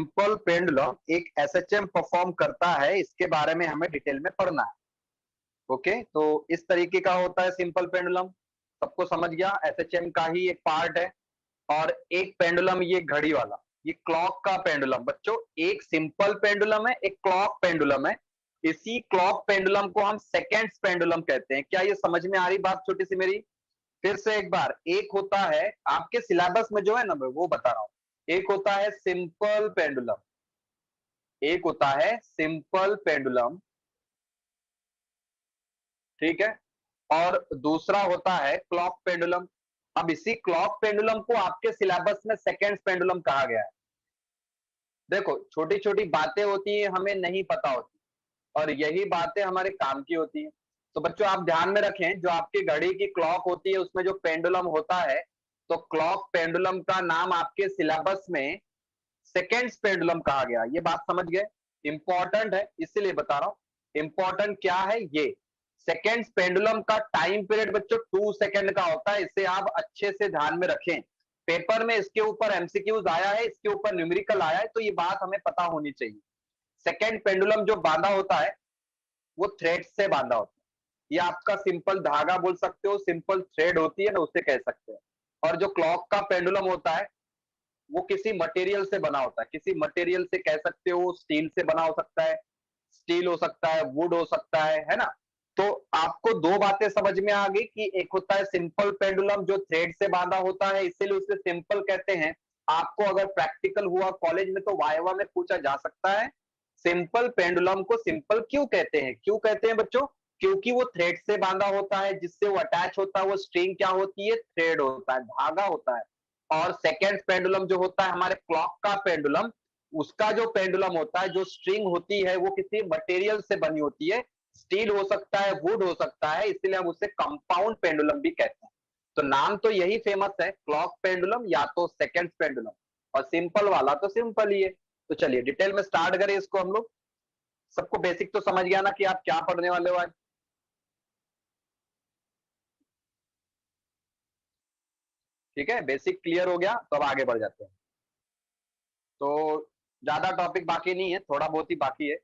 Simple pendulum एक SHM perform करता है, इसके बारे में हमें डिटेल में पढ़ना है। ओके, तो इस तरीके का होता है सिंपल पेंडुलम। सबको समझ गया? एसएचएम का ही एक पार्ट है। और एक पेंडुलम ये घड़ी वाला, ये क्लॉक का पेंडुलम। बच्चों, एक सिंपल पेंडुलम है, एक क्लॉक पेंडुलम है। इसी क्लॉक पेंडुलम को हम सेकेंड्स पेंडुलम कहते हैं। क्या ये समझ में आ रही बात छोटी सी मेरी? फिर से एक बार, एक होता है आपके सिलेबस में जो है ना, मैं वो बता रहा हूं। एक होता है सिंपल पेंडुलम, एक होता है सिंपल पेंडुलम, ठीक है, और दूसरा होता है क्लॉक पेंडुलम। अब इसी क्लॉक पेंडुलम को आपके सिलेबस में सेकेंड्स पेंडुलम कहा गया है। देखो, छोटी छोटी बातें होती है, हमें नहीं पता होती, और यही बातें हमारे काम की होती है। तो बच्चों, आप ध्यान में रखें, जो आपकी घड़ी की क्लॉक होती है उसमें जो पेंडुलम होता है, तो क्लॉक पेंडुलम का नाम आपके सिलेबस में सेकेंड्स पेंडुलम कहा गया। ये बात समझ गए? इंपॉर्टेंट है, इसीलिए बता रहा हूं। इंपॉर्टेंट क्या है ये? सेकेंड्स पेंडुलम का टाइम पीरियड बच्चों 2 सेकंड का होता है। इसे आप अच्छे से ध्यान में रखें। पेपर में इसके ऊपर एमसीक्यूज आया है, इसके ऊपर न्यूमेरिकल आया है, तो ये बात हमें पता होनी चाहिए। सेकेंड पेंडुलम जो बांधा होता है वो थ्रेड से बांधा होता है। ये आपका सिंपल धागा बोल सकते हो, सिंपल थ्रेड होती है ना, उसे कह सकते हैं। और जो क्लॉक का पेंडुलम होता है वो किसी मटेरियल से बना होता है। किसी मटेरियल से कह सकते हो, स्टील से बना हो सकता है, स्टील हो सकता है, वुड हो सकता है ना। तो आपको दो बातें समझ में आ गई कि एक होता है सिंपल पेंडुलम जो थ्रेड से बांधा होता है, इसीलिए उसे सिंपल कहते हैं। आपको अगर प्रैक्टिकल हुआ कॉलेज में तो वाइवा में पूछा जा सकता है, सिंपल पेंडुलम को सिंपल क्यों कहते हैं? क्यों कहते हैं बच्चों? क्योंकि वो थ्रेड से बांधा होता है, जिससे वो अटैच होता है। वो स्ट्रिंग क्या होती है? थ्रेड होता है, धागा होता है। और सेकेंड पेंडुलम जो होता है हमारे क्लॉक का पेंडुलम, उसका जो पेंडुलम होता है, जो स्ट्रिंग होती है, वो किसी मटेरियल से बनी होती है। स्टील हो सकता है, वुड हो सकता है, इसलिए हम उसे कंपाउंड पेंडुलम भी कहते हैं। तो नाम तो यही फेमस है, क्लॉक पेंडुलम या तो सेकेंड पेंडुलम। और सिंपल वाला तो सिंपल ही है। तो चलिए डिटेल में स्टार्ट करें इसको हम लोग। सबको बेसिक तो समझ गया ना कि आप क्या पढ़ने वाले हो आज? ठीक है, बेसिक क्लियर हो गया, तो अब आगे बढ़ जाते हैं। तो ज्यादा टॉपिक बाकी नहीं है, थोड़ा बहुत ही बाकी है।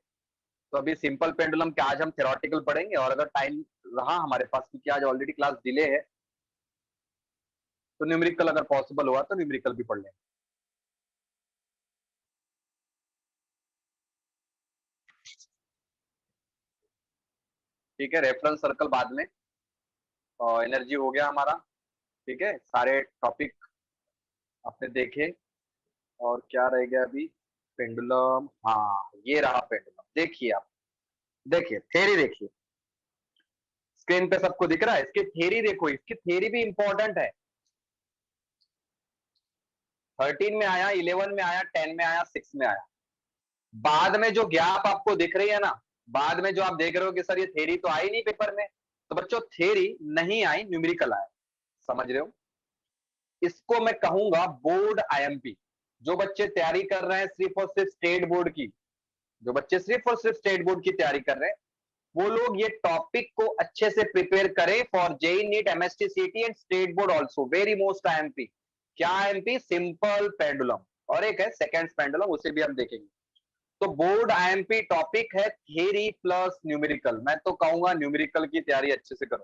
तो अभी सिंपल पेंडुलम के आज हम थ्योरेटिकल पढ़ेंगे, और अगर टाइम रहा हमारे पास, क्योंकि आज ऑलरेडी क्लास डिले है, तो न्यूमेरिकल अगर पॉसिबल हुआ तो न्यूमेरिकल भी पढ़ लेंगे। ठीक है, रेफरेंस सर्कल बाद में। और एनर्जी हो गया हमारा। ठीक है, सारे टॉपिक आपने देखे। और क्या रह गया अभी? पेंडुलम, हाँ ये रहा पेंडुलम। देखिए आप, देखिए थ्योरी, देखिए स्क्रीन पे सबको दिख रहा है। इसकी थ्योरी देखो, इसकी थ्योरी भी इंपॉर्टेंट है। 13 में आया, 11 में आया, 10 में आया, 6 में आया। बाद में जो गैप आपको दिख रही है ना, बाद में जो आप देख रहे हो कि सर ये थ्योरी तो आई नहीं पेपर में, तो बच्चों थ्योरी नहीं आई, न्यूमेरिकल आया। समझ रहे हो? इसको मैं कहूंगा बोर्ड आईएमपी। जो बच्चे तैयारी कर रहे हैं सिर्फ और सिर्फ स्टेट बोर्ड की, जो बच्चे सिर्फ और सिर्फ स्टेट बोर्ड की तैयारी कर रहे हैं, वो लोग ये टॉपिक को अच्छे से प्रिपेयर करें फॉर जेई नीट, एमएसटी, सीटी and state board also. Very most IMP. क्या आईएमपी? सिंपल पेंडुलम, और एक है सेकेंड पेंडुलम, उसे भी हम देखेंगे। तो बोर्ड आईएमपी टॉपिक है थ्योरी प्लस न्यूमेरिकल। मैं तो कहूंगा न्यूमेरिकल की तैयारी अच्छे से करो।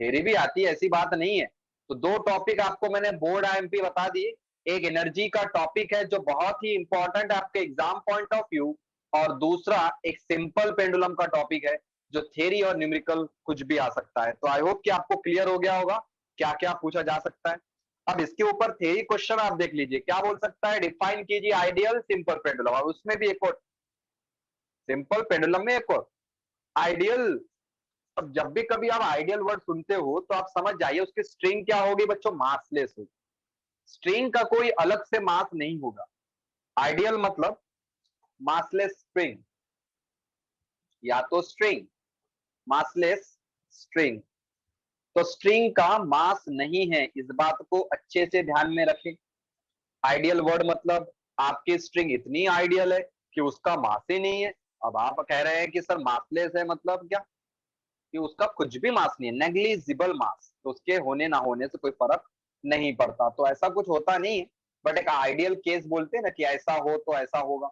थ्योरी भी आती है, ऐसी बात नहीं है। तो दो टॉपिक आपको मैंने बोर्ड आईएमपी बता दिए। एक एनर्जी का टॉपिक है जो बहुत ही इंपॉर्टेंट है आपके एग्जाम पॉइंट ऑफ व्यू, और दूसरा एक सिंपल पेंडुलम का टॉपिक है जो थ्योरी और न्यूमेरिकल कुछ भी आ सकता है। तो आई होप कि आपको क्लियर हो गया होगा क्या क्या पूछा जा सकता है। अब इसके ऊपर थ्योरी क्वेश्चन आप देख लीजिए, क्या बोल सकता है? डिफाइन कीजिए आइडियल सिंपल पेंडुलम। और उसमें भी एक और सिंपल पेंडुलम में एक और आइडियल। अब जब भी कभी आप आइडियल वर्ड सुनते हो तो आप समझ जाइए उसकी स्ट्रिंग क्या होगी बच्चों? मासलेस होगी। स्ट्रिंग का कोई अलग से मास नहीं होगा। आइडियल मतलब मासलेस स्ट्रिंग, या तो स्ट्रिंग, मासलेस स्ट्रिंग। तो स्ट्रिंग का मास नहीं है, इस बात को अच्छे से ध्यान में रखें। आइडियल वर्ड मतलब आपकी स्ट्रिंग इतनी आइडियल है कि उसका मास ही नहीं है। अब आप कह रहे हैं कि सर मासलेस है, मतलब क्या? कि उसका कुछ भी मास नहीं है, नेग्लिजिबल मास, तो उसके होने ना होने से कोई फर्क नहीं पड़ता। तो ऐसा कुछ होता नहीं है। बट एक आइडियल केस बोलते हैं ना कि ऐसा हो तो ऐसा होगा,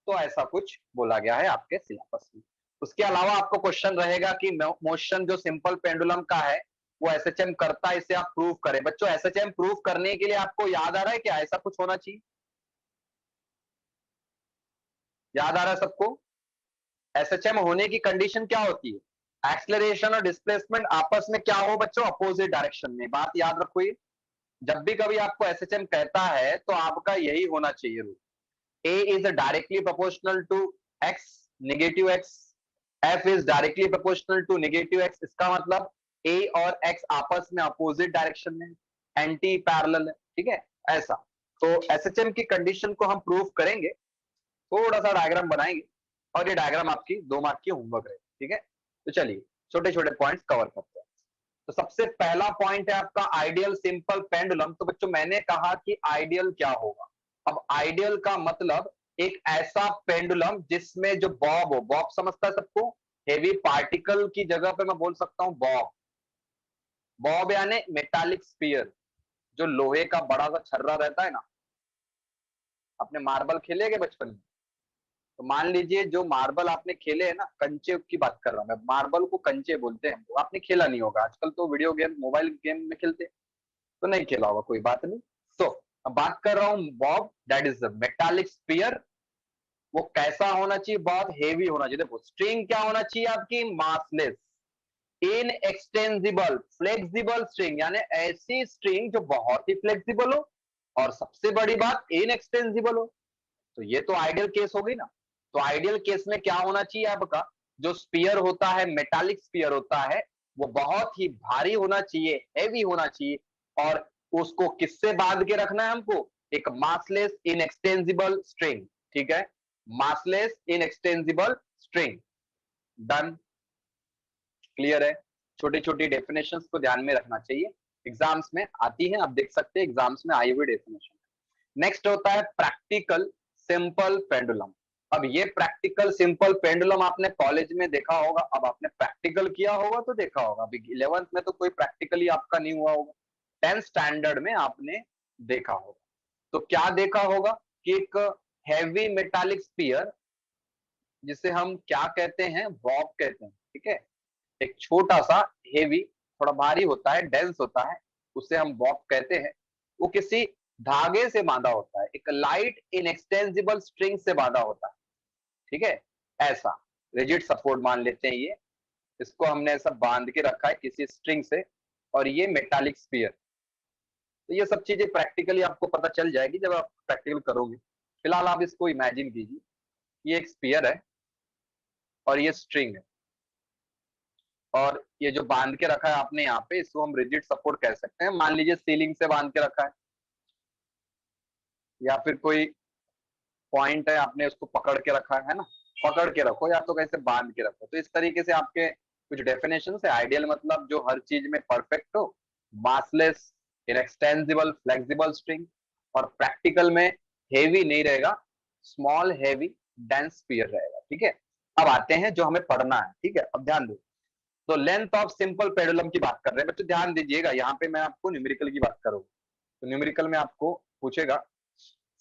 तो ऐसा कुछ बोला गया है आपके सिलेबस में। उसके अलावा आपको क्वेश्चन रहेगा कि मोशन जो सिंपल पेंडुलम का है वो एसएचएम करता है, इसे आप प्रूव करें। बच्चों एसएचएम प्रूव करने के लिए आपको याद आ रहा है कि ऐसा कुछ होना चाहिए, याद आ रहा है सबको? एसएचएम होने की कंडीशन क्या होती है? एक्सेलरेशन और डिस्प्लेसमेंट आपस में क्या हो बच्चों? अपोजिट डायरेक्शन में। बात याद रखो ये, जब भी कभी आपको एसएचएम कहता है तो आपका यही होना चाहिए rule. A is directly proportional to x, negative x. F is directly proportional to negative x. इसका मतलब A और x आपस में अपोजिट डायरेक्शन में एंटी पैरेलल है, ठीक है? ऐसा तो एसएचएम की कंडीशन को हम प्रूव करेंगे, थोड़ा सा डायग्राम बनाएंगे और ये डायग्राम आपकी 2 मार्क की होमवर्क है, ठीक है? तो चलिए छोटे छोटे पॉइंट्स कवर करते हैं। तो सबसे पहला पॉइंट है आपका आइडियल सिंपल पेंडुलम। तो बच्चों मैंने कहा कि आइडियल क्या होगा? अब आइडियल का मतलब एक ऐसा पेंडुलम जिसमें जो बॉब हो, बॉब समझता है सबको? हेवी पार्टिकल की जगह पे मैं बोल सकता हूं बॉब। बॉब यानी मेटालिक स्फीयर, जो लोहे का बड़ा सा छर्रा रहता है ना। आपने मार्बल खेले के बचपन में? तो मान लीजिए जो मार्बल आपने खेले है ना, कंचे की बात कर रहा हूं मैं, मार्बल को कंचे बोलते हैं, वो आपने खेला नहीं होगा, आजकल तो वीडियो गेम मोबाइल गेम में खेलते हैं, तो नहीं खेला होगा, कोई बात नहीं। तो अब बात कर रहा हूं Bob, that is metallic sphere. वो कैसा होना चाहिए? बहुत हेवी होना चाहिए। देखो स्ट्रिंग क्या होना चाहिए आपकी? मासलेस, इन एक्सटेंसिबल, फ्लेक्सिबल स्ट्रिंग, यानी ऐसी स्ट्रिंग जो बहुत ही फ्लेक्सिबल हो और सबसे बड़ी बात इन एक्सटेंसिबल हो। तो ये तो आइडियल केस हो गई ना। तो आइडियल केस में क्या होना चाहिए आपका? जो स्पीयर होता है, मेटालिक स्पीयर होता है, वो बहुत ही भारी होना चाहिए, हैवी होना चाहिए। और उसको किससे बांध के रखना है हमको? एक मासलेस इनएक्सटेंसिबल स्ट्रिंग, ठीक है? Massless inextensible string. Done, clear है? छोटी छोटी डेफिनेशंस को ध्यान में रखना चाहिए, एग्जाम्स में आती है, आप देख सकते हैं एग्जाम्स में आई हुई डेफिनेशन। नेक्स्ट होता है प्रैक्टिकल सिंपल पेंडुलम। अब ये प्रैक्टिकल सिंपल पेंडुलम आपने कॉलेज में देखा होगा, अब आपने प्रैक्टिकल किया होगा तो देखा होगा। अभी 11th में तो कोई प्रैक्टिकली आपका नहीं हुआ होगा, 10th स्टैंडर्ड में आपने देखा होगा। तो क्या देखा होगा कि एक हैवी मेटालिक स्पीयर, जिसे हम क्या कहते हैं? बॉब कहते हैं, ठीक है? एक छोटा सा हेवी, थोड़ा भारी होता है, डेंस होता है, उसे हम बॉब कहते हैं। वो किसी धागे से बांधा होता है, एक लाइट इनएक्सटेंसिबल स्ट्रिंग से बांधा होता है, ठीक है? ऐसा रिजिड सपोर्ट मान लेते हैं ये, इसको हमने ऐसा बांध के रखा है किसी स्ट्रिंग से, और ये मेटालिक स्फीयर। तो ये सब चीजें प्रैक्टिकली आपको पता चल जाएगी जब आप प्रैक्टिकल करोगे। फिलहाल आप इसको इमेजिन कीजिए, ये एक स्फीयर है और ये स्ट्रिंग है, और ये जो बांध के रखा है आपने यहाँ पे, इसको हम रिजिड सपोर्ट कह सकते हैं। मान लीजिए सीलिंग से बांध के रखा है, या फिर कोई पॉइंट है, आपने उसको पकड़ के रखा है ना? पकड़ के रखो या तो कैसे बांध के रखो। तो इस तरीके से आपके कुछ डेफिनेशन है। आइडियल मतलब जो हर चीज में परफेक्ट हो, मासलेस इनएक्सटेंसिबल फ्लेक्सिबल स्ट्रिंग, और प्रैक्टिकल में हेवी नहीं रहेगा, स्मॉल हेवी डेंस स्फीयर रहेगा, ठीक है? अब आते हैं जो हमें पढ़ना है, ठीक है? अब ध्यान दो। तो लेंथ ऑफ सिंपल पेंडुलम की बात कर रहे हैं बच्चों, ध्यान दीजिएगा, यहाँ पे मैं आपको न्यूमेरिकल की बात करूंगा। तो न्यूमेरिकल में आपको पूछेगा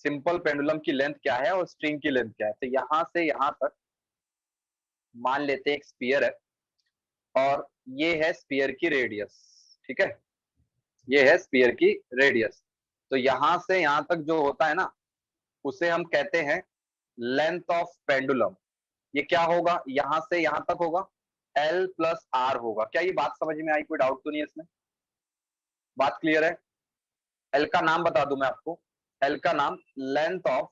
सिंपल पेंडुलम की लेंथ क्या है और स्ट्रिंग की लेंथ क्या है। तो यहां से यहां तक मान लेते हैं एक स्पीयर है, और ये है स्पीयर की रेडियस, ठीक है? ये है स्पीयर की रेडियस। तो यहां से यहां तक जो होता है ना, उसे हम कहते हैं लेंथ ऑफ पेंडुलम। ये क्या होगा? यहां से यहां तक होगा L प्लस आर होगा। क्या ये बात समझ में आई? कोई डाउट तो नहीं है इसमें? बात क्लियर है? एल का नाम बता दूं मैं आपको, एल का नाम लेंथ ऑफ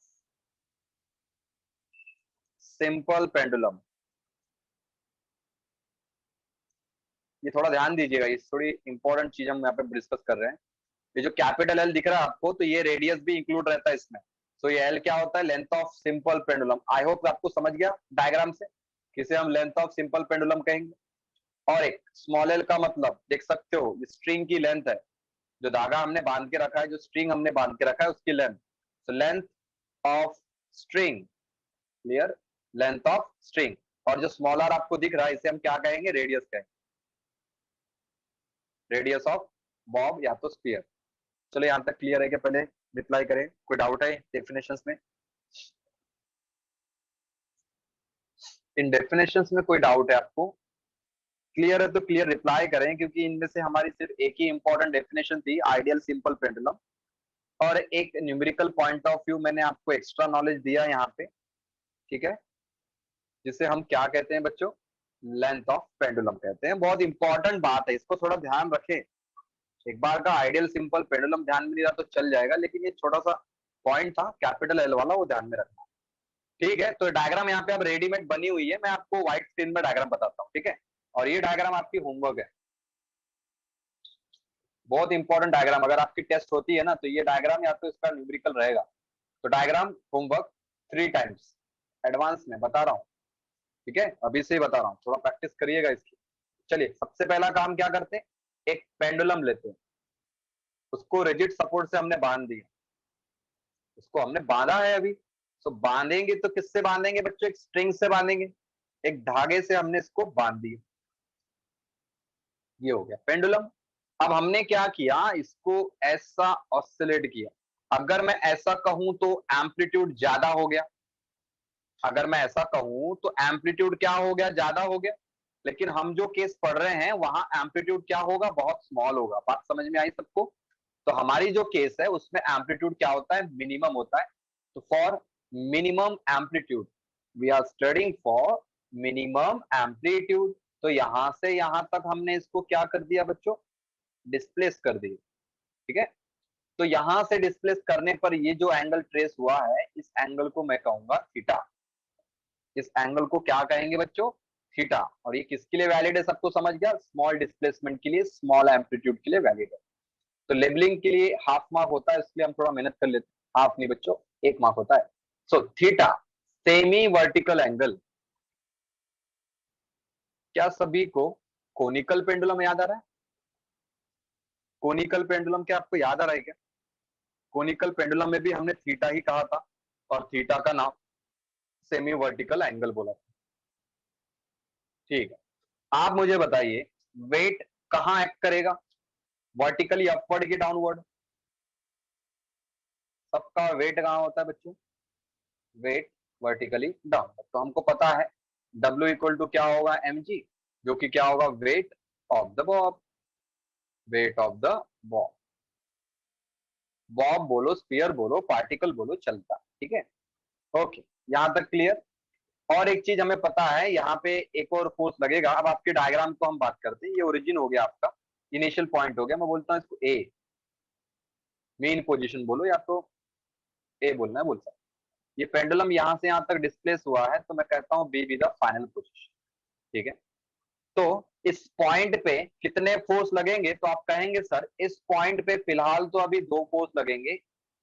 सिंपल पेंडुलम। ये थोड़ा ध्यान दीजिएगा, ये थोड़ी इंपॉर्टेंट चीज हम यहाँ पे डिस्कस कर रहे हैं। ये जो कैपिटल एल दिख रहा है आपको, तो ये रेडियस भी इंक्लूड रहता है इसमें। तो ये एल क्या होता है? Length of simple pendulum. I hope आपको समझ गया डायग्राम से किसे हम लेंथ ऑफ सिंपल पेंडुलम कहेंगे। और एक स्मॉल एल का मतलब देख सकते हो, स्ट्रिंग की लेंथ है, जो धागा हमने बांध के रखा है, जो स्ट्रिंग हमने बांध के रखा है, उसकी लेंथ। तो length of string, clear? Length of string. और जो स्मॉल आर आपको दिख रहा है, इसे हम क्या कहेंगे? रेडियस कहेंगे, रेडियस ऑफ बॉब या तो स्फीयर। चलो यहां तक क्लियर है क्या? पहले रिप्लाई करें, कोई डाउट है डेफिनेशंस में? इन डेफिनेशंस में कोई डाउट है आपको? क्लियर है तो क्लियर रिप्लाई करें, क्योंकि इनमें से हमारी सिर्फ एक ही इंपॉर्टेंट डेफिनेशन थी, आइडियल सिंपल पेंडुलम, और एक न्यूमेरिकल पॉइंट ऑफ व्यू मैंने आपको एक्स्ट्रा नॉलेज दिया यहाँ पे, ठीक है, जिसे हम क्या कहते हैं बच्चों, लेंथ ऑफ पेंडुलम कहते हैं। बहुत इंपॉर्टेंट बात है, इसको थोड़ा ध्यान रखें। एक बार का आइडियल सिंपल पेंडुलम ध्यान में नहीं रहा तो चल जाएगा, लेकिन ये छोटा सा पॉइंट था कैपिटल एल वाला, वो ध्यान में रखना। ठीक है, तो डायग्राम यहाँ पे अब रेडीमेड बनी हुई है, मैं आपको व्हाइट स्क्रीन में डायग्राम बताता हूँ, ठीक है, और ये डायग्राम आपकी होमवर्क है, बहुत इंपॉर्टेंट डायग्राम। अगर आपकी टेस्ट होती है ना तो ये डायग्राम या तो इसका न्यूमेरिकल रहेगा। तो डायग्राम होमवर्क 3 टाइम्स एडवांस में बता रहा हूँ, ठीक है, अभी से ही बता रहा हूँ, थोड़ा प्रैक्टिस करिएगा इसकी। चलिए, सबसे पहला काम क्या करते हैं, एक पेंडुलम लेते हैं, उसको रिजिड सपोर्ट से हमने बांध दिया, उसको हमने बांधा है अभी। तो बांधेंगे तो किससे बांधेंगे बच्चों, एक स्ट्रिंग से बांधेंगे, एक धागे से हमने इसको बांध दिया, ये हो गया पेंडुलम। अब हमने क्या किया, इसको ऐसा ऑसिलेट किया। अगर मैं ऐसा कहूं तो एम्पलीट्यूड ज्यादा हो गया, अगर मैं ऐसा कहूं तो एम्पलीट्यूड क्या हो गया, ज्यादा हो गया। लेकिन हम जो केस पढ़ रहे हैं वहां एम्पलीट्यूड क्या होगा, बहुत स्मॉल होगा। बात समझ में आई सबको? तो हमारी जो केस है उसमें एम्पलीट्यूड क्या होता है, मिनिमम होता है। तो for minimum amplitude we are studying for minimum amplitude. तो यहां से यहां तक हमने इसको क्या कर दिया बच्चों, डिस्प्लेस कर दिया, ठीक है। तो यहां से डिस्प्लेस करने पर ये जो एंगल ट्रेस हुआ है, इस एंगल को मैं कहूंगा थीटा। इस एंगल को क्या कहेंगे बच्चों, थीटा। और ये किसके लिए वैलिड है, सबको समझ गया, स्मॉल डिस्प्लेसमेंट के लिए, स्मॉल एम्पलीट्यूड के लिए वैलिड है। तो लेबलिंग के लिए हाफ मार्क होता है, इसलिए हम थोड़ा मेहनत कर लेते हैं। हाफ नहीं बच्चों, 1 मार्क होता है। So theta semi vertical angle. क्या सभी को कोनिकल पेंडुलम याद आ रहा है? कोनिकल पेंडुलम क्या आपको याद आ रहा है क्या? कोनिकल पेंडुलम में भी हमने थीटा ही कहा था, और थीटा का नाम सेमी वर्टिकल एंगल बोला था। ठीक है, आप मुझे बताइए, वेट कहां एक्ट करेगा, वर्टिकली अपवर्ड की डाउनवर्ड? सबका वेट कहां होता है बच्चों, वेट वर्टिकली डाउनवर्ड। तो हमको पता है W इक्वल टू क्या होगा, mg, जो कि क्या होगा, wait of the Bob, wait of the Bob. Bob बोलो, स्पीयर बोलो, पार्टिकल बोलो, चलता, ठीक है। ओके, यहां तक क्लियर। और एक चीज हमें पता है, यहाँ पे एक और फोर्स लगेगा। अब आपके डायग्राम को हम बात करते हैं, ये ओरिजिन हो गया आपका, इनिशियल पॉइंट हो गया। मैं बोलता हूँ इसको ए, मेन पोजीशन बोलो, या तो ए बोलना है, बोल सकते। ये पेंडुलम यहां से यहां तक डिस्प्लेस हुआ है, तो मैं कहता हूँ B be the final position, ठीक है। तो इस पॉइंट पे कितने फोर्स लगेंगे, तो आप कहेंगे सर इस पॉइंट पे फिलहाल तो अभी 2 फोर्स लगेंगे।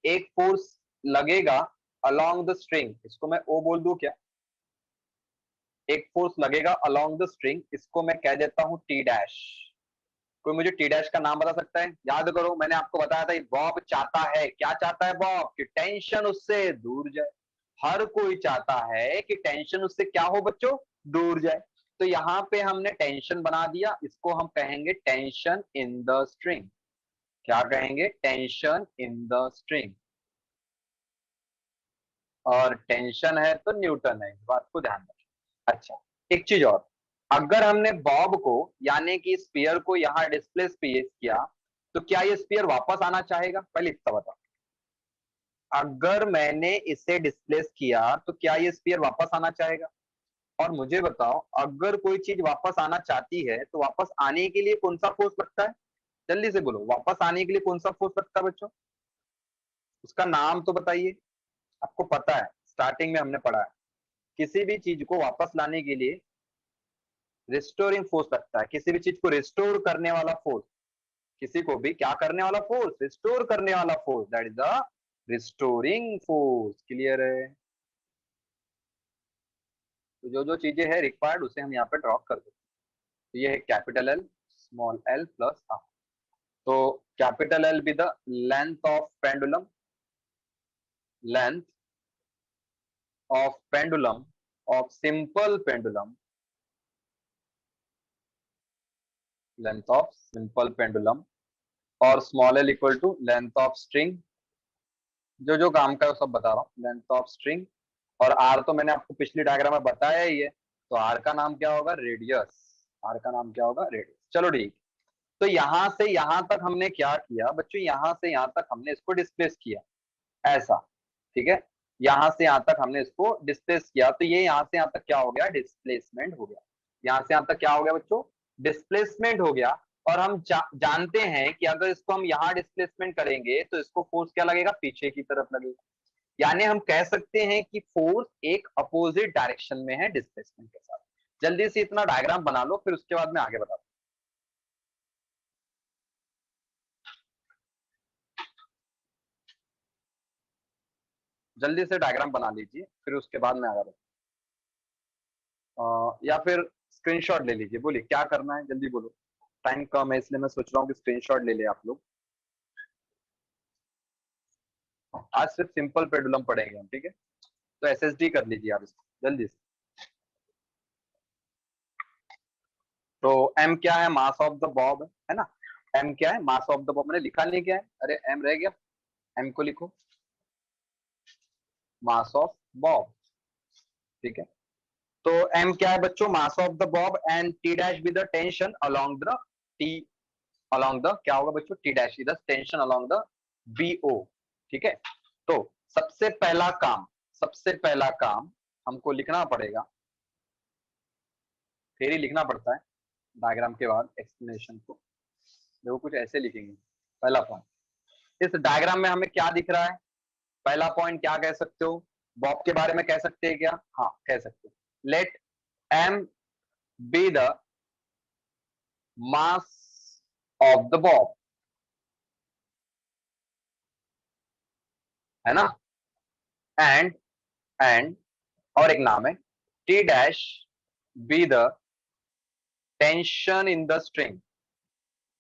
एक फोर्स लगेगा अलोंग द स्ट्रिंग, इसको मैं ओ बोल दूं क्या? एक फोर्स लगेगा अलोंग द स्ट्रिंग, इसको मैं कह देता हूं टी डैश। कोई मुझे टी डैश का नाम बता सकता है? याद करो, मैंने आपको बताया था बॉब चाहता है, क्या चाहता है बॉब, कि टेंशन उससे दूर जाए। हर कोई चाहता है कि टेंशन उससे क्या हो बच्चों, दूर जाए। तो यहाँ पे हमने टेंशन बना दिया, इसको हम कहेंगे टेंशन इन द स्ट्रिंग। क्या कहेंगे, टेंशन इन द स्ट्रिंग। और टेंशन है तो न्यूटन है, इस बात को ध्यान रखें। अच्छा, एक चीज और, अगर हमने बॉब को यानी कि स्पीयर को यहाँ डिस्प्लेस किया, तो क्या ये स्पीयर वापस आना चाहेगा, पहले इतना बताओ। अगर मैंने इसे डिस्प्लेस किया तो क्या ये स्पीयर वापस आना चाहेगा? और मुझे बताओ, अगर कोई चीज वापस आना चाहती है तो वापस आने के लिए कौन सा फोर्स लगता है? जल्दी से बोलो, वापस आने के लिए कौन सा फोर्स लगता है बच्चों? उसका नाम तो बताइए। आपको पता है, स्टार्टिंग में हमने पढ़ा है, किसी भी चीज को वापस लाने के लिए रिस्टोरिंग फोर्स लगता है। किसी भी चीज को रिस्टोर करने वाला फोर्स, किसी को भी क्या करने वाला फोर्स, रिस्टोर करने वाला force, that is the restoring force. Clear है? तो जो जो चीजें है रिक्वायर्ड उसे हम यहाँ पे ड्रॉ कर देते हैं। तो ये है capital L, small L plus R. तो capital L be the length of pendulum, length of pendulum, of simple pendulum, length of simple pendulum, और small L equal to length of string, जो जो काम का है वो सब बता रहा हूँ। लेंथ ऑफ स्ट्रिंग, और आर तो मैंने आपको पिछली डायग्राम में बताया ही है, तो आर का नाम क्या होगा, रेडियस। आर का नाम क्या होगा, रेडियस। चलो ठीक। तो यहां से यहां तक हमने क्या किया बच्चों, यहां से यहां तक हमने इसको डिस्प्लेस किया, ऐसा। ठीक है, यहां से यहां तक हमने इसको डिस्प्लेस किया, तो ये यहां से यहां तक क्या हो गया, डिस्प्लेसमेंट हो गया। यहां से यहां तक क्या हो गया बच्चों, डिस्प्लेसमेंट हो गया। और हम जानते हैं कि अगर इसको हम यहां डिस्प्लेसमेंट करेंगे तो इसको फोर्स क्या लगेगा, पीछे की तरफ लगेगा। यानी हम कह सकते हैं कि फोर्स एक अपोजिट डायरेक्शन में है डिस्प्लेसमेंट के साथ। जल्दी से इतना डायग्राम बना लो, फिर उसके बाद मैं आगे बताता हूं। जल्दी से डायग्राम बना लीजिए, फिर उसके बाद मैं आगे बताता हूं। या फिर स्क्रीनशॉट ले लीजिए, बोलिए क्या करना है, जल्दी बोलो। टाइम कम है इसलिए मैं सोच रहा हूँ कि स्क्रीनशॉट ले ले आप लोग। आज सिर्फ सिंपल पेडुलम पढ़ेंगे हम, ठीक है। तो एसएसडी कर लीजिए आप इसको जल्दी से। तो एम क्या है, मास ऑफ द बॉब है ना। एम क्या है, मास ऑफ द बॉब। मैंने लिखा नहीं क्या है, अरे एम रह गया, एम को लिखो, मास ऑफ बॉब। ठीक है, तो एम क्या है बच्चों, mass of the bob, and T dash with the tension along the T, along the क्या होगा बच्चों, T dash with the tension along the BO. ठीक है, तो सबसे पहला काम, सबसे पहला काम हमको लिखना पड़ेगा, फिर ही लिखना पड़ता है डायग्राम के बाद एक्सप्लेनेशन को। देखो कुछ ऐसे लिखेंगे। पहला पॉइंट, इस डायग्राम में हमें क्या दिख रहा है, पहला पॉइंट क्या कह सकते हो, बॉब के बारे में कह सकते हैं क्या, हाँ कह सकते हो। Let M be the mass of the bob, है ना। एंड एंड और एक नाम है T dash be the tension in the string,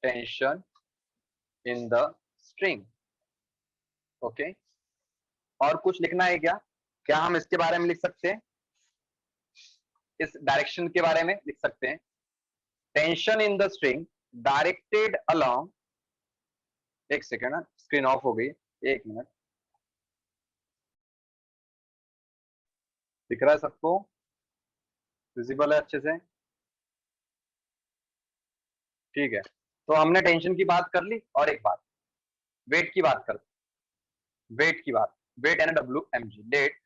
tension in the string. Okay, और कुछ लिखना है क्या, क्या हम इसके बारे में लिख सकते हैं, इस डायरेक्शन के बारे में लिख सकते हैं। Tension in the string directed along, एक सेकेंड, स्क्रीन ऑफ हो गई, एक मिनट। दिख रहा है सबको, विजिबल है अच्छे से, ठीक है। तो हमने टेंशन की बात कर ली, और एक बात वेट की बात कर, वेट की बात, weight and W m g, let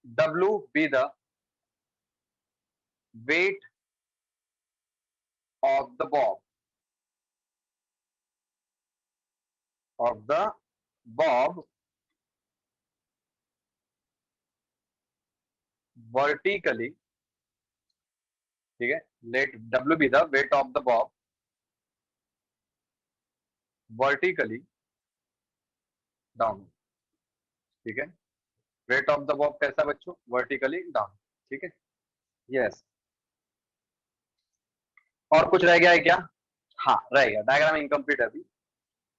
W be the weight of the bob, of the bob vertically. ठीक है, let W be the weight of the bob vertically down. ठीक है, वेट ऑफ द बॉब कैसा बच्चों, vertically down. ठीक है, yes. और कुछ रह गया है क्या, हाँ रह गया, डायग्राम इनकम्प्लीट है अभी।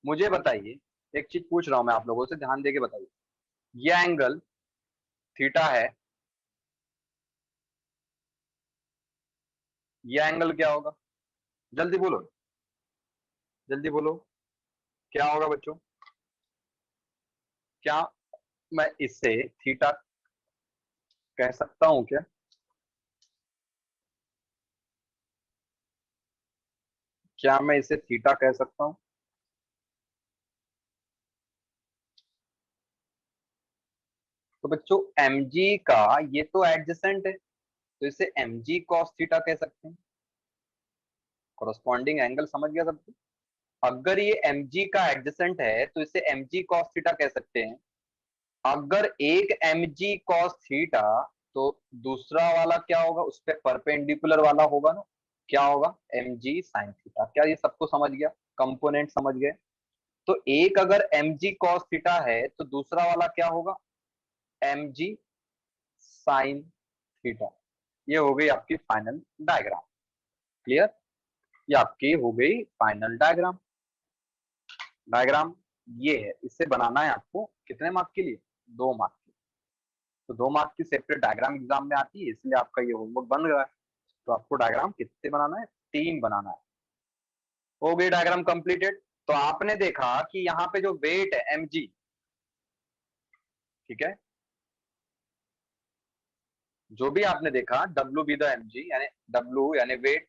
मुझे बताइए, एक चीज पूछ रहा हूं मैं आप लोगों से, ध्यान देके बताइए। ये एंगल थीटा है, ये एंगल क्या होगा, जल्दी बोलो, जल्दी बोलो, क्या होगा बच्चों, क्या मैं इससे थीटा कह सकता हूं क्या, क्या मैं इसे थीटा कह सकता हूं। तो बच्चों mg का ये तो एडजेसेंट है, तो इसे mg cos थीटा कह सकते हैं, कॉरस्पॉन्डिंग एंगल, समझ गया सबको। अगर ये mg का एडजेसेंट है तो इसे mg cos थीटा कह सकते हैं। अगर एक mg cos थीटा, तो दूसरा वाला क्या होगा, उस पर परपेंडिकुलर वाला होगा ना, क्या होगा, mg sin थीटा। क्या ये सबको समझ गया, कंपोनेंट समझ गए। तो एक अगर mg cos थीटा है तो दूसरा वाला क्या होगा, mg sin थीटा। ये हो गई आपकी फाइनल डायग्राम, क्लियर। ये आपकी हो गई फाइनल डायग्राम। डायग्राम ये है, इससे बनाना है आपको कितने मार्क के लिए, 2 मार्क के। तो 2 मार्क की सेपरेट डायग्राम एग्जाम में आती है, इसलिए आपका ये होमवर्क बन रहा है। तो आपको डायग्राम कितने बनाना है, 3 बनाना है। हो गई डायग्राम कंप्लीटेड। तो आपने देखा कि यहाँ पे जो वेट है mg, ठीक है, जो भी आपने देखा W बी द mg यानी W यानी वेट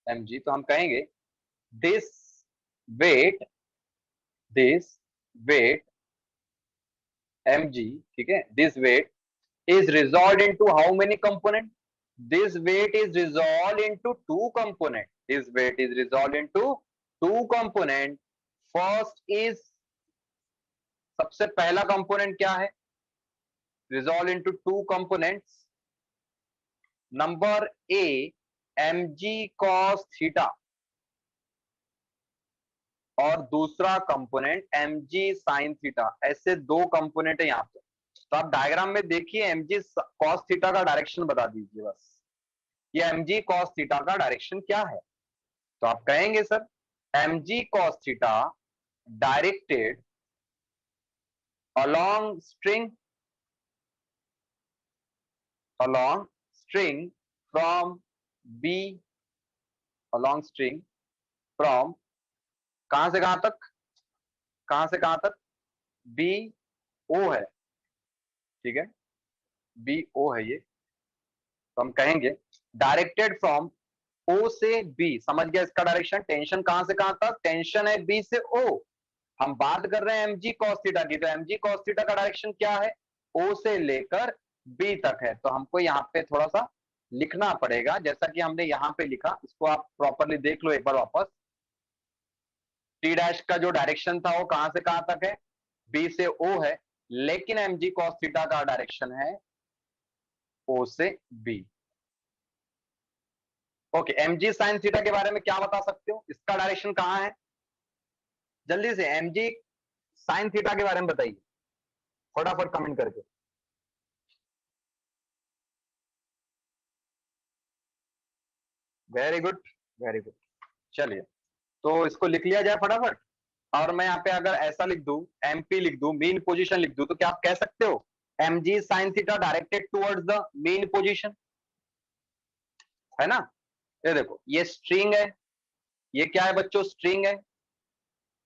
mg, तो हम कहेंगे this weight this weight mg, ठीक है, this weight is resolved into how many component? This weight is resolved into two component. This weight is resolved into two component. First is, सबसे पहला component क्या है? Resolved into two components. Number A mg cos theta और दूसरा component mg sin theta. ऐसे दो component है यहाँ पे। तो आप डायग्राम में देखिए mg cos थीटा का डायरेक्शन बता दीजिए बस, ये mg cos थीटा का डायरेक्शन क्या है? तो आप कहेंगे sir mg cos theta directed along string from B, along string from कहां से कहां तक, कहां से कहां तक? बी ओ है, ठीक है, बी ओ है ये। तो हम कहेंगे डायरेक्टेड फ्रॉम ओ से बी, समझ गया इसका डायरेक्शन? टेंशन कहां से कहां तक? टेंशन है बी से ओ। हम बात कर रहे हैं mg cos थीटा की, तो mg cos थीटा का डायरेक्शन क्या है? ओ से लेकर बी तक है। तो हमको यहाँ पे थोड़ा सा लिखना पड़ेगा, जैसा कि हमने यहाँ पे लिखा, इसको आप प्रॉपरली देख लो एक बार वापस। टी डैश का जो डायरेक्शन था वो कहां से कहां तक है? बी से ओ है, लेकिन mg cos थीटा का डायरेक्शन है ओ से B. Okay, mg sin theta के बारे में क्या बता सकते हो? इसका डायरेक्शन कहां है? जल्दी से mg sin थीटा के बारे में बताइए फटाफट कमेंट करके। Very good, very good. चलिए, तो इसको लिख लिया जाए फटाफट। और मैं यहाँ पे अगर ऐसा लिख दूं, एमपी लिख दूं, मीन पोजीशन लिख दूं, तो क्या आप कह सकते हो mg sin theta directed towards the mean position, है ना? ये देखो, ये स्ट्रिंग है, ये क्या है बच्चों? स्ट्रिंग है,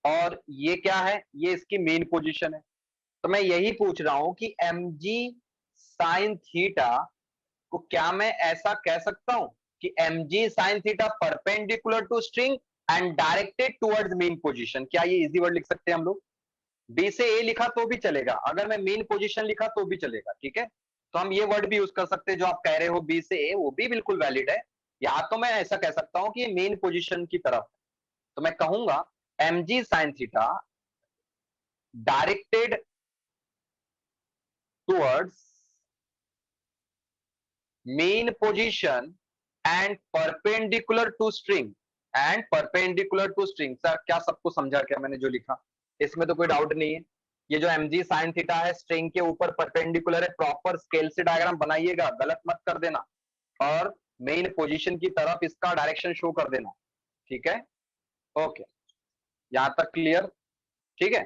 और ये क्या है? ये इसकी मेन पोजीशन है। तो मैं यही पूछ रहा हूं कि mg sin थीटा को क्या मैं ऐसा कह सकता हूं कि mg sin theta perpendicular to string and directed towards mean position? क्या ये इजी वर्ड लिख सकते हैं हम लोग? बी से ए लिखा तो भी चलेगा, अगर मैं मेन पोजीशन लिखा तो भी चलेगा, ठीक है? तो हम ये वर्ड भी यूज कर सकते हैं जो आप कह रहे हो बी से ए, वो भी बिल्कुल वैलिड है। या तो मैं ऐसा कह सकता हूं कि ये मेन पोजीशन की तरफ है, तो मैं कहूंगा mg sin theta directed towards mean position and perpendicular to string, and perpendicular to string. Sir क्या सबको समझा क्या मैंने जो लिखा? इसमें तो कोई डाउट नहीं है। ये जो mg sin थीटा है स्ट्रिंग के ऊपर परपेंडिकुलर है, प्रॉपर स्केल से डायग्राम बनाइएगा, गलत मत कर देना, और मेन पोजीशन की तरफ इसका डायरेक्शन शो कर देना, ठीक है? ओके, यहां तक क्लियर? ठीक है,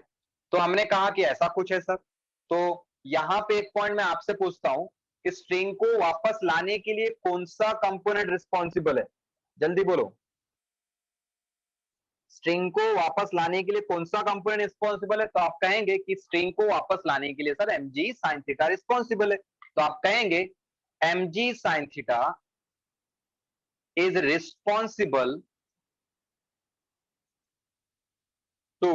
तो हमने कहा कि ऐसा कुछ है सर। तो यहां पे एक पॉइंट मैं आपसे पूछता हूं कि स्ट्रिंग को वापस लाने के लिए कौन सा कंपोनेंट रिस्पॉन्सिबल है? जल्दी बोलो, स्ट्रिंग को वापस लाने के लिए कौन सा कंपोनेंट रिस्पॉन्सिबल है? तो आप कहेंगे कि स्ट्रिंग को वापस लाने के लिए sir mg sin theta responsible है। तो आप कहेंगे mg sin theta is responsible to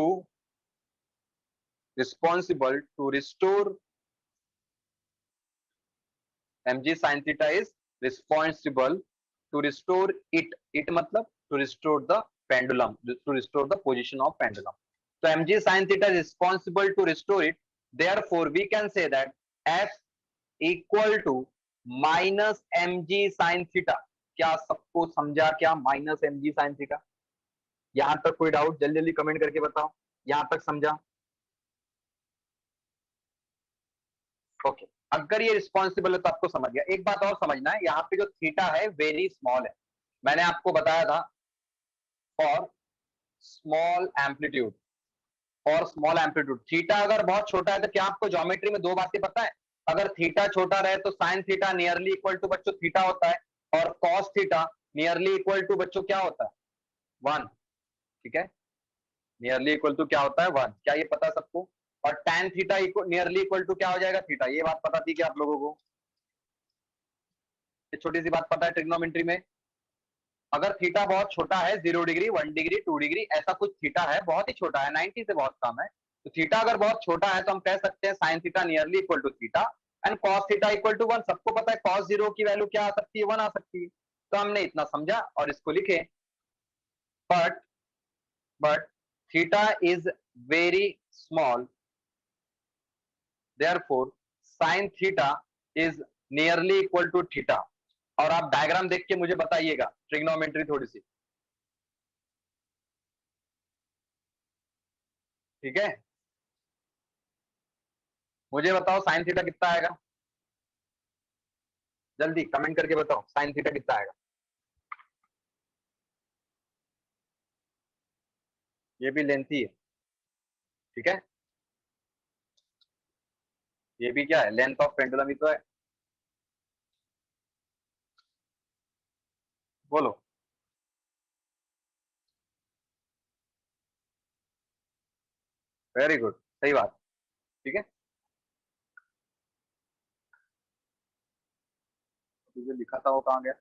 restore, mg sin theta is responsible to restore it मतलब to restore the pendulum, to restore the position of pendulum. So mg sin theta is responsible to restore it, therefore we can say that f equal to minus mg sin theta। क्या सबको समझा क्या? Minus mg sin theta। यहां तक कोई doubt? जल्दी जल्दी comment करके बताओ, यहां तक समझा? ओके, अगर ये रिस्पॉन्सिबल है तो आपको समझ गया। एक बात और समझना है, यहाँ पे जो थीटा है वेरी स्मॉल है, मैंने आपको बताया था for small amplitude, for small amplitude theta अगर बहुत छोटा है तो क्या आपको ज्योमेट्री में दो बातें पता है? अगर थीटा छोटा रहे तो sine theta nearly equal to बच्चों थीटा होता है, और cos theta nearly equal to बच्चों क्या होता है? 1, ठीक है, नियरली इक्वल टू क्या होता है? 1। क्या ये पता है सबको? और tan theta nearly equal to क्या हो जाएगा, थीटा। ये बात पता थी क्या आप लोगों को? ये छोटी सी बात पता है ट्रिग्नोमेट्री में, अगर थीटा बहुत छोटा है, 0 डिग्री, 1 डिग्री, 2 डिग्री, ऐसा कुछ थीटा है, बहुत ही छोटा है, 90 से बहुत कम है, तो थीटा अगर बहुत छोटा है तो हम कह सकते हैं sine theta nearly equal to theta and cos theta equal to 1। सबको पता है कॉस 0 की वैल्यू क्या आ सकती है, 1 आ सकती है। तो हमने इतना समझा और इसको लिखे, but theta is very small, therefore sine theta is nearly equal to theta. और आप डायग्राम देख के मुझे बताइएगा, ट्रिग्नोमेट्री थोड़ी सी, ठीक है? मुझे बताओ साइन थीटा कितना आएगा, जल्दी कमेंट करके बताओ साइन थीटा कितना आएगा। ये भी लेंथी है, ठीक है? ये भी क्या है, लेंथ ऑफ पेंडुलम ही तो है। बोलो। वेरी गुड, सही बात, ठीक है। तो जो लिखा था वो कहाँ गया,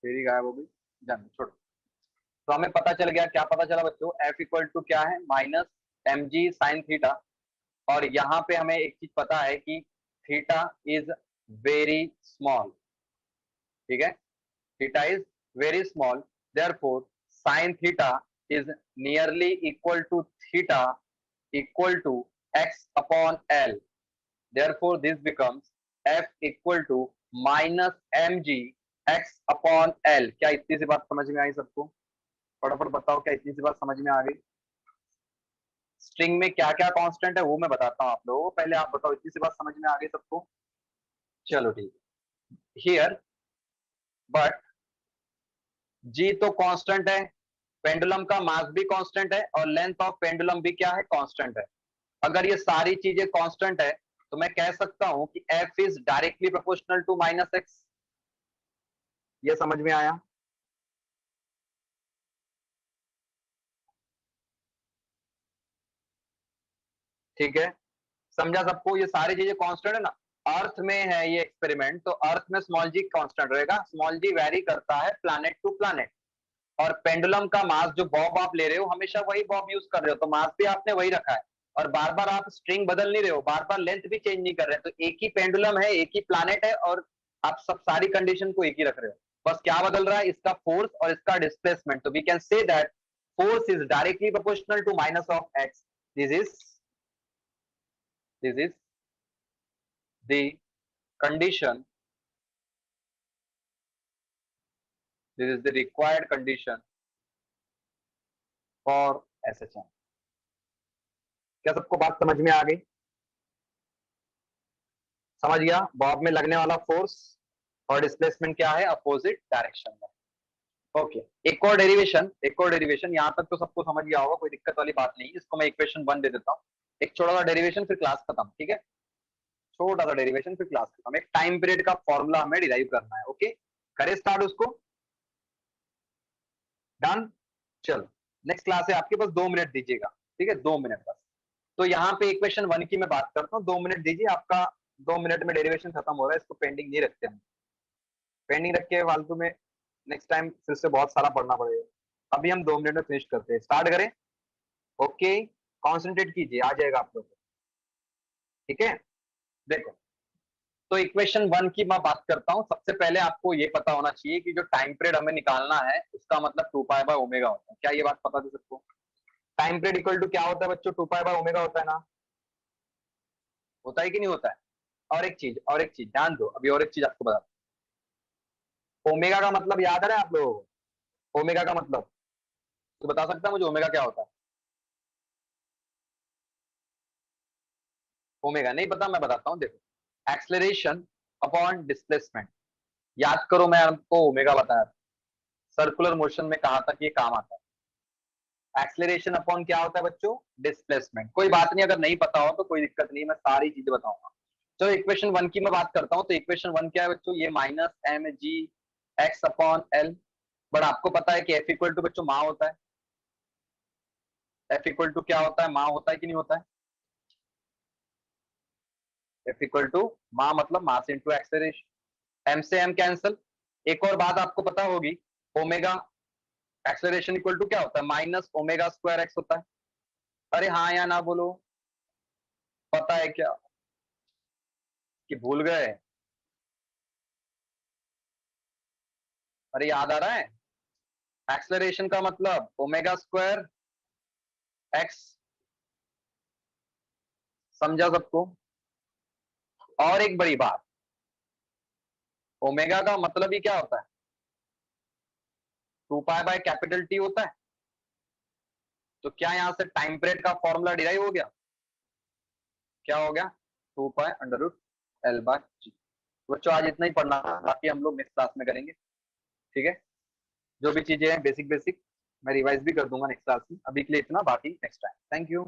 फिर ही गायब हो गई, जान छोड़ो। तो हमें पता चल गया, क्या पता चला बच्चों, एफ इक्वल टू क्या है, minus m g sine theta. और यहाँ पे हमें एक चीज पता है कि थीटा इज वेरी स्मॉल, ठीक है? Theta is very small, therefore sine theta is nearly equal to theta equal to x upon l. Therefore, this becomes f equal to minus mg x upon l। क्या इतनी सी बात समझ में आई सबको? फटाफट बताओ, क्या इतनी सी बात समझ में आ गई? स्ट्रिंग में क्या क्या कांस्टेंट है वो मैं बताता हूँ आप लोगों को, पहले आप बताओ इतनी सी बात समझ में आ गई सबको? चलो ठीक है। हियर बट जी तो कांस्टेंट है, पेंडुलम का मास भी कांस्टेंट है और लेंथ ऑफ पेंडुलम भी क्या है, कांस्टेंट है। अगर ये सारी चीजें कांस्टेंट है तो मैं कह सकता हूं कि f is directly proportional to minus x. ये समझ में आया? ठीक है, समझा सबको? ये सारी चीजें कांस्टेंट है ना। अर्थ में है ये एक्सपेरिमेंट, तो अर्थ में स्मॉल जी कांस्टेंट रहेगा, स्मॉल जी वेरी करता है प्लैनेट टू प्लैनेट। और पेंडुलम का मास जो बॉब आप ले रहे हो, हमेशा वही बॉब यूज कर रहे हो, तो मास भी आपने वही रखा है। और बार बार आप स्ट्रिंग बदल नहीं रहे हो, बार बार लेंथ भी चेंज नहीं कर रहे, तो एक ही पेंडुलम है, एक ही प्लैनेट है, और आप सब सारी कंडीशन को एक ही रख रहे हो। बस क्या बदल रहा है, इसका फोर्स और इसका डिस्प्लेसमेंट। तो we can say that force is directly proportional to minus of x. This is this is the condition, this is the required condition for SHM। क्या सबको बात समझ में आ गई? समझ गया, बॉब में लगने वाला फोर्स और डिस्प्लेसमेंट क्या है, अपोजिट डायरेक्शन में। ओके, एक और डेरिवेशन यहाँ तक तो सबको समझ गया होगा, कोई दिक्कत वाली बात नहीं। इसको मैं इक्वेशन 1 दे देता हूँ, एक छोटा सा डेरिवेशन फिर क्लास खत्म, ठीक है? छोटा सा डेरिवेशन फिर क्लास खत्म। एक टाइम पीरियड का फॉर्मूला हमें डिराइव करना है। ओके, करे स्टार्ट उसको। डन, चलो नेक्स्ट क्लास है आपके पास, 2 मिनट दीजिएगा, ठीक है? 2 मिनट बस। तो यहाँ पे इक्वेशन 1 की मैं बात करता हूँ, 2 मिनट दीजिए, आपका 2 मिनट में डेरिवेशन खत्म हो रहा है, इसको पेंडिंग नहीं रखते हम। पेंडिंग रख के फालतू में नेक्स्ट टाइम फिर से बहुत सारा पढ़ना पड़ेगा। अभी हम 2 मिनट में फिनिश करते हैं, स्टार्ट करें। ओके, कॉन्सेंट्रेट कीजिए, आ जाएगा आप लोग को, ठीक है? देखो, तो इक्वेशन 1 की मैं बात करता हूँ। सबसे पहले आपको ये पता होना चाहिए कि जो टाइम पीरियड हमें निकालना है उसका मतलब 2π/ω होता है। क्या ये बात पता थी सबको? टाइम पीरियड इक्वल टू क्या होता है बच्चों, 2π/ω होता है ना? होता है कि नहीं होता है? और एक चीज ध्यान दो, अभी और एक चीज आपको बता। ओमेगा का मतलब याद है ना आप लोगों को? ओमेगा का मतलब तो बता सकता है मुझे, ओमेगा क्या होता है? ओमेगा नहीं पता, मैं बताता हूँ, देखो, एक्सलेरेशन अपॉन डिस्प्लेसमेंट। याद करो, मैं आपको ओमेगा बताया था, सर्कुलर मोशन में कहा था कि ये काम आता है। एक्सलेरेशन अपॉन क्या होता है बच्चों, डिस्प्लेसमेंट। कोई बात नहीं, अगर नहीं पता हो तो कोई दिक्कत नहीं, मैं सारी चीजें बताऊंगा। चलो इक्वेशन 1 की मैं बात करता हूँ। तो इक्वेशन 1 क्या है बच्चों, ये minus m g x upon l. But आपको पता है कि एफ इक्वल टू बच्चों मा होता है, एफ इक्वल टू क्या होता है, माँ होता है कि नहीं होता है? एफ इक्वल टू माँ मतलब मास इंटू एक्सेलरेशन, एम से एम कैंसल। एक और बात आपको पता होगी, ओमेगा एक्सेलरेशन इक्वल टू क्या होता है, माइनस ओमेगा स्क्वायर एक्स होता है। अरे हाँ या ना बोलो, पता है क्या कि भूल गए? अरे याद आ रहा है, एक्सेलरेशन का मतलब ओमेगा स्क्वायर एक्स, समझा सबको? और एक बड़ी बात, ओमेगा का मतलब ही क्या होता है, 2 पाई बाय कैपिटल टी होता है। तो क्या यहां से टाइम पीरियड का फॉर्मूला डिराइव हो गया? क्या हो गया? 2 pi under root L by G. बच्चों आज इतना ही पढ़ना, बाकी हम लोग नेक्स्ट क्लास में करेंगे, ठीक है? जो भी चीजें हैं बेसिक बेसिक मैं रिवाइज भी कर दूंगा नेक्स्ट क्लास में। अभी के लिए इतना, बाकी नेक्स्ट टाइम। Thank you.